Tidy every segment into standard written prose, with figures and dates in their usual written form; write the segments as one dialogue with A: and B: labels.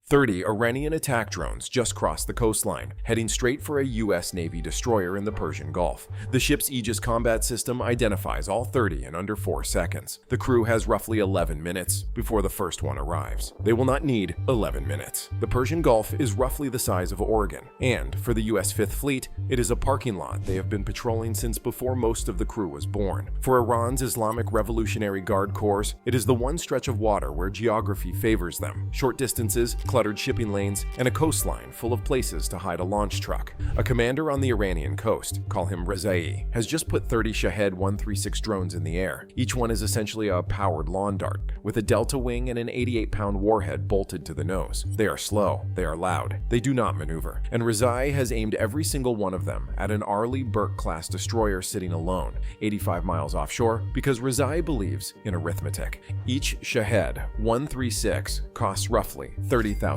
A: 30 Iranian attack drones just crossed the coastline, heading straight for a U.S. Navy destroyer in the Persian Gulf. The ship's Aegis combat system identifies all 30 in under 4 seconds. The crew has roughly 11 minutes before the first one arrives. They will not need 11 minutes. The Persian Gulf is roughly the size of Oregon, and for the U.S. Fifth Fleet, it is a parking lot they have been patrolling since before most of the crew was born. For Iran's Islamic Revolutionary Guard Corps, it is the one stretch of water where geography favors them. Short distances, cluttered shipping lanes, and a coastline full of places to hide a launch truck. A commander on the Iranian coast, call him Rezai, has just put 30 Shahed 136 drones in the air. Each one is essentially a powered lawn dart, with a delta wing and an 88-pound warhead bolted to the nose. They are slow, they are loud, they do not maneuver, and Rezai has aimed every single one of them at an Arleigh Burke-class destroyer sitting alone, 85 miles offshore, because Rezai believes in arithmetic. Each Shahed 136 costs roughly $30,000.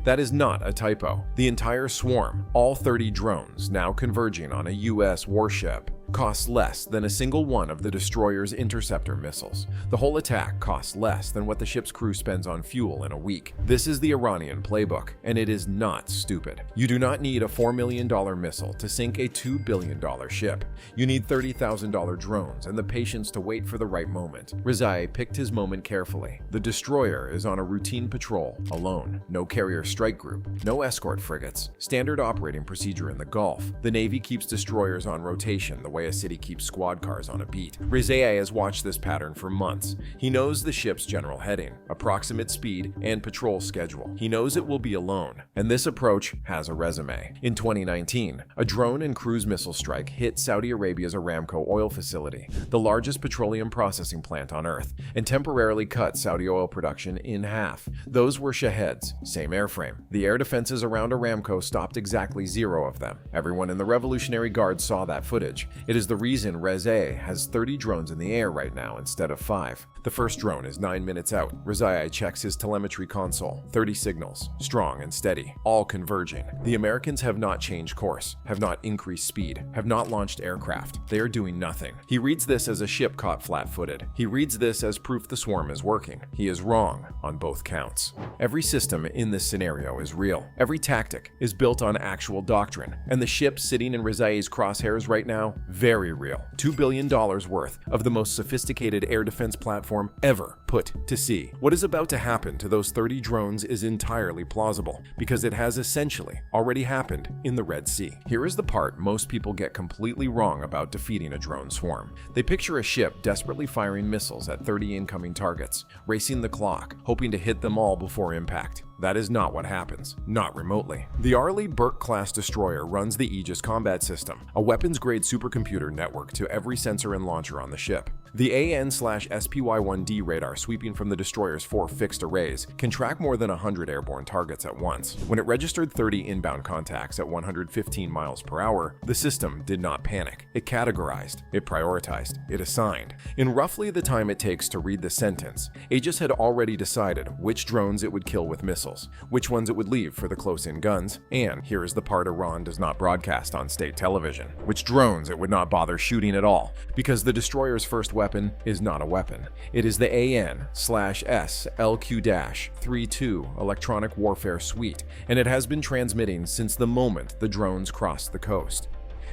A: That is not a typo. The entire swarm, all 30 drones now converging on a U.S. warship, costs less than a single one of the destroyer's interceptor missiles. The whole attack costs less than what the ship's crew spends on fuel in a week. This is the Iranian playbook, and it is not stupid. You do not need a $4 million missile to sink a $2 billion ship. You need $30,000 drones and the patience to wait for the right moment. Rezai picked his moment carefully. The destroyer is on a routine patrol, alone. No carrier strike group, no escort frigates. Standard operating procedure in the Gulf. The Navy keeps destroyers on rotation the way a city keeps squad cars on a beat. Rezai has watched this pattern for months. He knows the ship's general heading, approximate speed, and patrol schedule. He knows it will be alone, and this approach has a resume. In 2019, a drone and cruise missile strike hit Saudi Arabia's Aramco oil facility, the largest petroleum processing plant on Earth, and temporarily cut Saudi oil production in half. Those were Shaheds, same airframe. The air defenses around Aramco stopped exactly 0 of them. Everyone in the Revolutionary Guard saw that footage. It is the reason Rezai has 30 drones in the air right now instead of 5. The first drone is 9 minutes out. Rezai checks his telemetry console. 30 signals, strong and steady, all converging. The Americans have not changed course, have not increased speed, have not launched aircraft. They are doing nothing. He reads this as a ship caught flat-footed. He reads this as proof the swarm is working. He is wrong on both counts. Every system in this scenario is real. Every tactic is built on actual doctrine, and the ship sitting in Rezai's crosshairs right now, very real. $2 billion worth of the most sophisticated air defense platform ever put to sea. What is about to happen to those 30 drones is entirely plausible, because it has essentially already happened in the Red Sea. Here is the part most people get completely wrong about defeating a drone swarm. They picture a ship desperately firing missiles at 30 incoming targets, racing the clock, hoping to hit them all before impact. That is not what happens, not remotely. The Arleigh Burke-class destroyer runs the Aegis combat system, a weapons-grade supercomputer network to every sensor and launcher on the ship. The AN/SPY-1D radar sweeping from the destroyer's 4 fixed arrays can track more than 100 airborne targets at once. When it registered 30 inbound contacts at 115 miles per hour, the system did not panic. It categorized, it prioritized, it assigned. In roughly the time it takes to read the sentence, Aegis had already decided which drones it would kill with missiles, which ones it would leave for the close-in guns, and here is the part Iran does not broadcast on state television, which drones it would not bother shooting at all, because the destroyer's first weapon is not a weapon. It is the AN/SLQ-32 electronic warfare suite, and it has been transmitting since the moment the drones crossed the coast.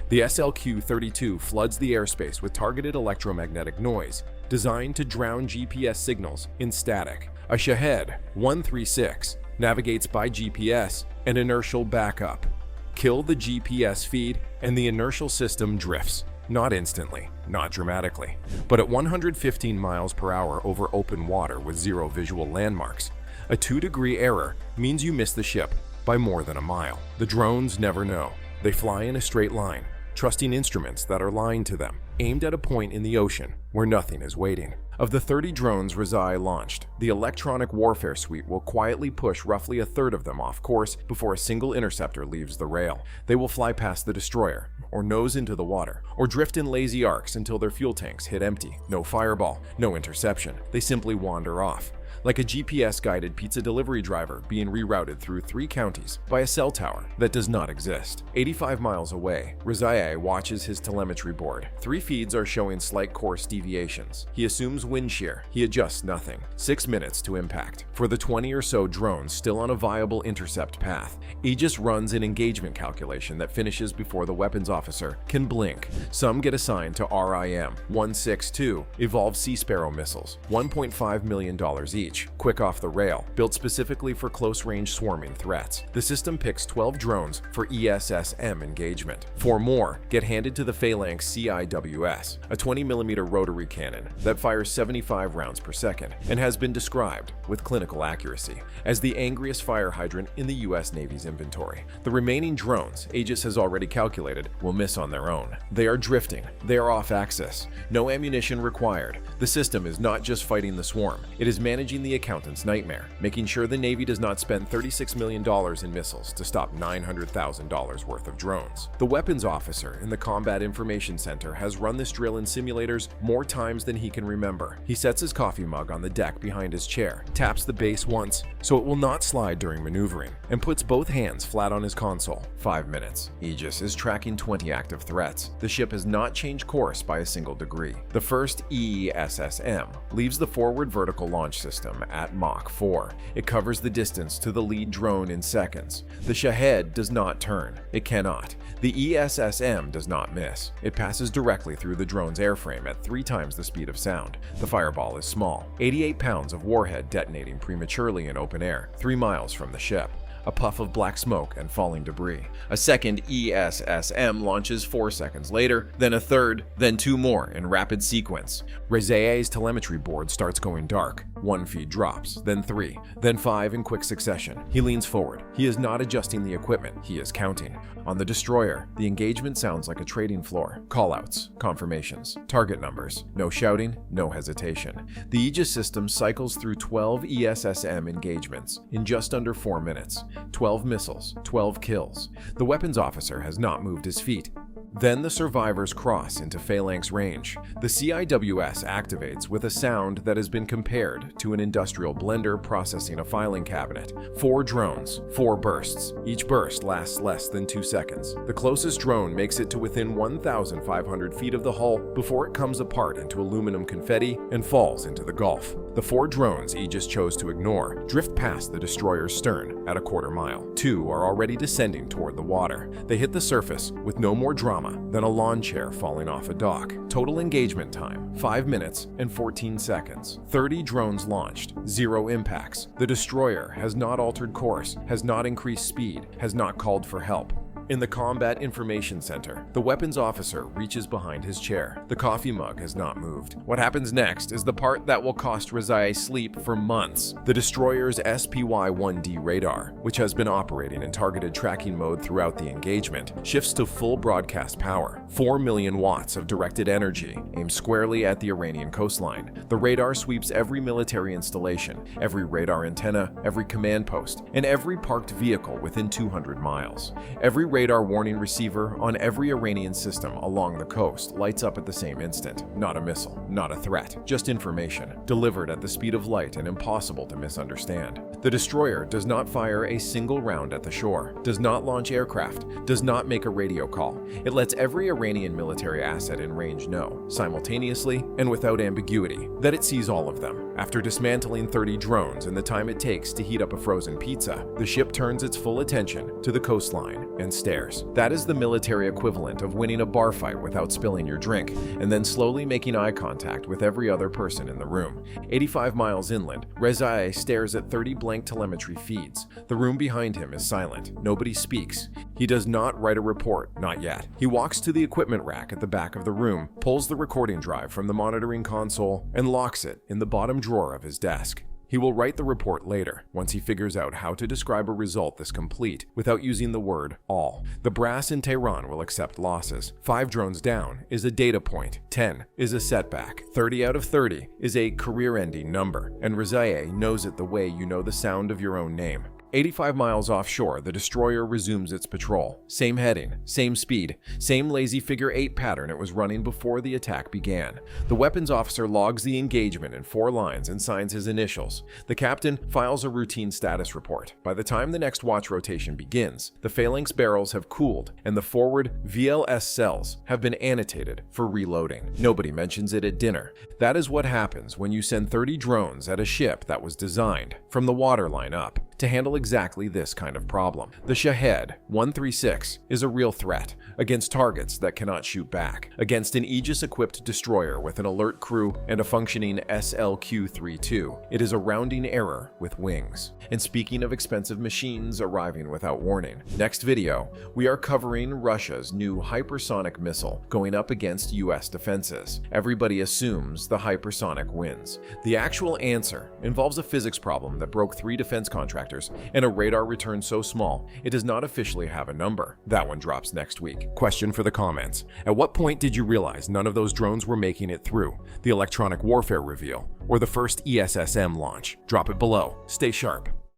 A: The SLQ-32 floods the airspace with targeted electromagnetic noise, designed to drown GPS signals in static. A Shahed 136 navigates by GPS and inertial backup. Kill the GPS feed and the inertial system drifts. Not instantly, not dramatically, but at 115 miles per hour over open water with 0 visual landmarks. A 2-degree error means you miss the ship by more than a mile. The drones never know. They fly in a straight line, trusting instruments that are lying to them, aimed at a point in the ocean where nothing is waiting. Of the 30 drones Rezai launched, the electronic warfare suite will quietly push roughly a third of them off course before a single interceptor leaves the rail. They will fly past the destroyer, or nose into the water, or drift in lazy arcs until their fuel tanks hit empty. No fireball, no interception. They simply wander off. like a GPS-guided pizza delivery driver being rerouted through 3 counties by a cell tower that does not exist. 85 miles away, Rezaei watches his telemetry board. 3 feeds are showing slight course deviations. He assumes wind shear. He adjusts nothing. 6 minutes to impact. For the 20 or so drones still on a viable intercept path, Aegis runs an engagement calculation that finishes before the weapons officer can blink. Some get assigned to RIM-162 Evolved Sea Sparrow missiles, $1.5 million each, quick off the rail, built specifically for close-range swarming threats. The system picks 12 drones for ESSM engagement. 4 more get handed to the Phalanx CIWS, a 20mm rotary cannon that fires 75 rounds per second and has been described, with clinical accuracy, as the angriest fire hydrant in the US Navy's inventory. The remaining drones, Aegis has already calculated, will miss on their own. They are drifting. They are off axis. No ammunition required. The system is not just fighting the swarm. It is managing the accountant's nightmare, making sure the Navy does not spend $36 million in missiles to stop $900,000 worth of drones. The weapons officer in the Combat Information Center has run this drill in simulators more times than he can remember. He sets his coffee mug on the deck behind his chair, taps the base once so it will not slide during maneuvering, and puts both hands flat on his console. 5 minutes. Aegis is tracking 20 active threats. The ship has not changed course by a single degree. The first ESSM leaves the forward vertical launch system at Mach 4. It covers the distance to the lead drone in seconds. The Shahed does not turn. It cannot. The ESSM does not miss. It passes directly through the drone's airframe at 3 times the speed of sound. The fireball is small, 88 pounds of warhead detonating prematurely in open air, 3 miles from the ship. A puff of black smoke and falling debris. A second ESSM launches 4 seconds later, then a third, then 2 more in rapid sequence. Rezaei's telemetry board starts going dark. 1 feed drops, then 3, then 5 in quick succession. He leans forward. He is not adjusting the equipment, he is counting. On the destroyer, the engagement sounds like a trading floor. Callouts, confirmations, target numbers. No shouting, no hesitation. The Aegis system cycles through 12 ESSM engagements in just under 4 minutes. 12 missiles, 12 kills. The weapons officer has not moved his feet. Then the survivors cross into Phalanx range. The CIWS activates with a sound that has been compared to an industrial blender processing a filing cabinet. 4 drones, 4 bursts. Each burst lasts less than 2 seconds. The closest drone makes it to within 1,500 feet of the hull before it comes apart into aluminum confetti and falls into the Gulf. The 4 drones Aegis chose to ignore drift past the destroyer's stern at a quarter mile. 2 are already descending toward the water. They hit the surface with no more drama than a lawn chair falling off a dock. Total engagement time, 5 minutes and 14 seconds. 30 drones launched, 0 impacts. The destroyer has not altered course, has not increased speed, has not called for help. In the Combat Information Center, the weapons officer reaches behind his chair. The coffee mug has not moved. What happens next is the part that will cost Rezaei sleep for months. The destroyer's SPY-1D radar, which has been operating in targeted tracking mode throughout the engagement, shifts to full broadcast power. 4 million watts of directed energy aimed squarely at the Iranian coastline. The radar sweeps every military installation, every radar antenna, every command post, and every parked vehicle within 200 miles. Every radar warning receiver on every Iranian system along the coast lights up at the same instant. Not a missile, not a threat, just information, delivered at the speed of light and impossible to misunderstand. The destroyer does not fire a single round at the shore, does not launch aircraft, does not make a radio call. It lets every Iranian military asset in range know, simultaneously and without ambiguity, that it sees all of them. After dismantling 30 drones in the time it takes to heat up a frozen pizza, the ship turns its full attention to the coastline and stares. That is the military equivalent of winning a bar fight without spilling your drink, and then slowly making eye contact with every other person in the room. 85 miles inland, Rezaei stares at 30 blank telemetry feeds. The room behind him is silent. Nobody speaks. He does not write a report, not yet. He walks to the equipment rack at the back of the room, pulls the recording drive from the monitoring console, and locks it in the bottom drawer of his desk. He will write the report later, once he figures out how to describe a result this complete without using the word all. The brass in Tehran will accept losses. 5 drones down is a data point. 10 is a setback. 30 out of 30 is a career-ending number, and Rezaei knows it the way you know the sound of your own name. 85 miles offshore, the destroyer resumes its patrol. Same heading, same speed, same lazy figure 8 pattern it was running before the attack began. The weapons officer logs the engagement in 4 lines and signs his initials. The captain files a routine status report. By the time the next watch rotation begins, the phalanx barrels have cooled and the forward VLS cells have been annotated for reloading. Nobody mentions it at dinner. That is what happens when you send 30 drones at a ship that was designed from the waterline up to handle exactly this kind of problem. The Shahed 136 is a real threat against targets that cannot shoot back, against an Aegis-equipped destroyer with an alert crew and a functioning SLQ-32. It is a rounding error with wings. And speaking of expensive machines arriving without warning, next video, we are covering Russia's new hypersonic missile going up against US defenses. Everybody assumes the hypersonic wins. The actual answer involves a physics problem that broke 3 defense contractors and a radar return so small it does not officially have a number. That one drops next week. Question for the comments. At what point did you realize none of those drones were making it through the electronic warfare reveal or the first ESSM launch? Drop it below. Stay sharp.